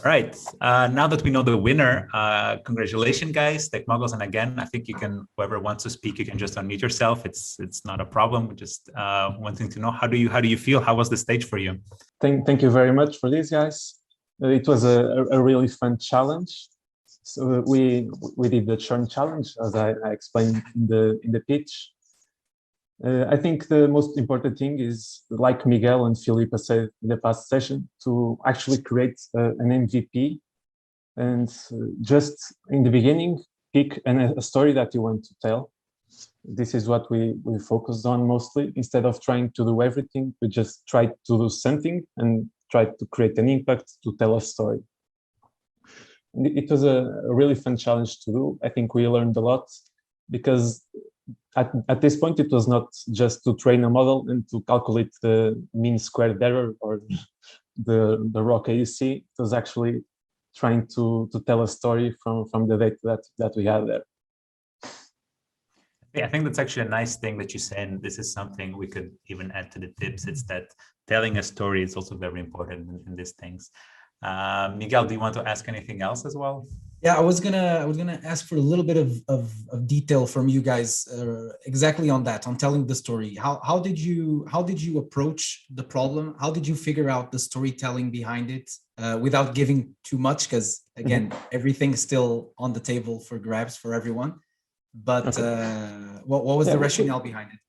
All right. Now that we know the winner, congratulations, guys, Tech Moguls. And again, I think you can, whoever wants to speak, you can just unmute yourself. It's not a problem. We're just wanting to know, how do you feel? How was the stage for you? Thank you very much for this, guys. It was a really fun challenge. So we did the churn challenge, as I explained in the pitch. I think the most important thing is, like Miguel and Filipe said in the past session, to actually create an MVP, and just in the beginning, pick a story that you want to tell. This is what we focused on mostly. Instead of trying to do everything, we just tried to do something and tried to create an impact to tell a story. It was a really fun challenge to do. I think we learned a lot, because at this point, it was not just to train a model and to calculate the mean squared error or the raw KUC. It was actually trying to tell a story from the data that we had there. Yeah, I think that's actually a nice thing that you said, and this is something we could even add to the tips. It's that telling a story is also very important in these things. Miguel, do you want to ask anything else as well? Yeah, I was gonna ask for a little bit of detail from you guys, exactly on that, on telling the story. How did you approach the problem? How did you figure out the storytelling behind it, without giving too much? Because again, everything's still on the table for grabs for everyone. But what was the rationale behind it?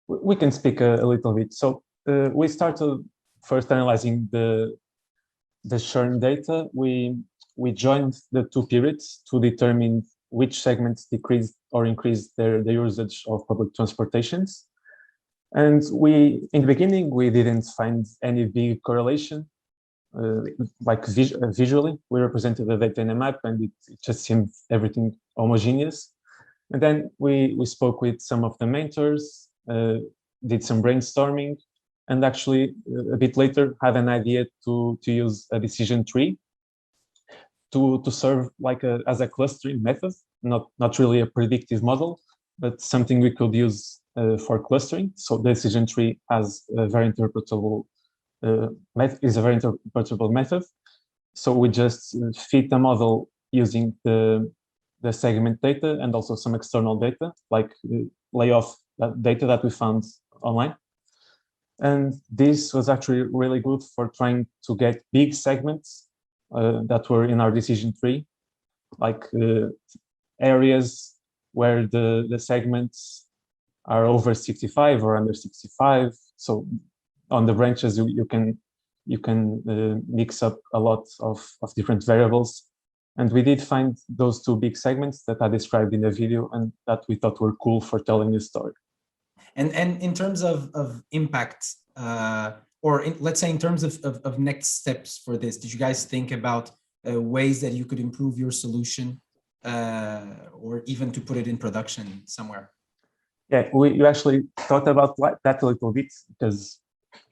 We can speak a little bit. So we started first analyzing the churn data. We joined the two periods to determine which segments decreased or increased their usage of public transportations. And in the beginning, we didn't find any big correlation. Visually, we represented the data in a map, and it just seemed everything homogeneous. And then we spoke with some of the mentors, did some brainstorming, and actually a bit later had an idea to use a decision tree to serve as a clustering method, not really a predictive model, but something we could use for clustering. So the decision tree has a very interpretable method. So we just feed the model using the segment data and also some external data, like layoff data that we found online. And this was actually really good for trying to get big segments that were in our decision tree, like areas where the segments are over 65 or under 65. So on the branches, you can mix up a lot of different variables. And we did find those two big segments that I described in the video and that we thought were cool for telling the story. And in terms of impact, let's say in terms of next steps for this, did you guys think about ways that you could improve your solution, or even to put it in production somewhere? Yeah, we actually thought about that a little bit, because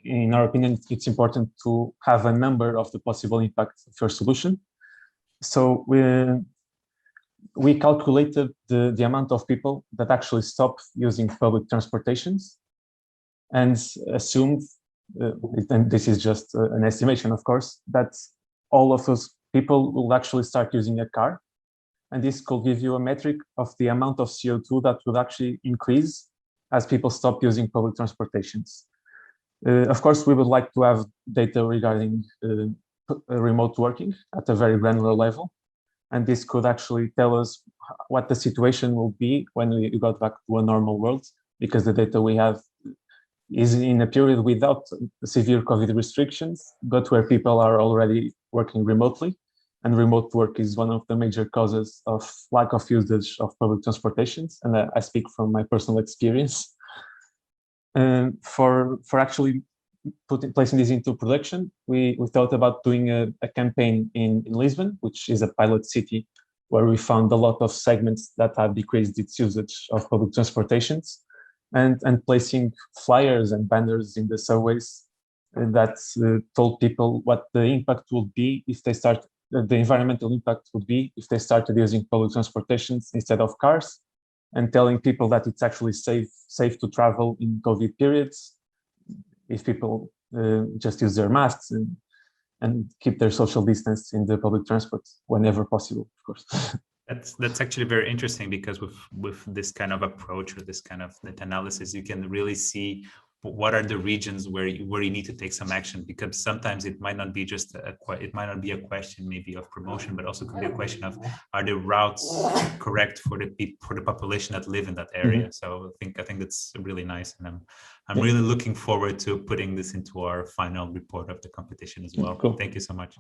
in our opinion, it's important to have a number of the possible impacts of your solution. So we calculated the amount of people that actually stop using public transportations, and assumed, and this is just an estimation, of course, that all of those people will actually start using a car. And this could give you a metric of the amount of CO2 that would actually increase as people stop using public transportations. Of course, we would like to have data regarding remote working at a very granular level. And this could actually tell us what the situation will be when we got back to a normal world, because the data we have is in a period without severe COVID restrictions, but where people are already working remotely. And remote work is one of the major causes of lack of usage of public transportations. And I speak from my personal experience. For actually placing this into production, we thought about doing a campaign in Lisbon, which is a pilot city where we found a lot of segments that have decreased its usage of public transportations, and placing flyers and banners in the subways that told people what the impact would be if they start, the environmental impact would be if they started using public transportations instead of cars, and telling people that it's actually safe to travel in COVID periods if people just use their masks. and keep their social distance in the public transport whenever possible, of course. That's actually very interesting, because with this kind of approach, or this kind of analysis, you can really see what are the regions where you need to take some action, because sometimes it might not be just it might not be a question maybe of promotion, but also could be a question of, are the routes correct for the population that live in that area? So I think that's really nice, and I'm really looking forward to putting this into our final report of the competition as well. Cool. Thank you so much.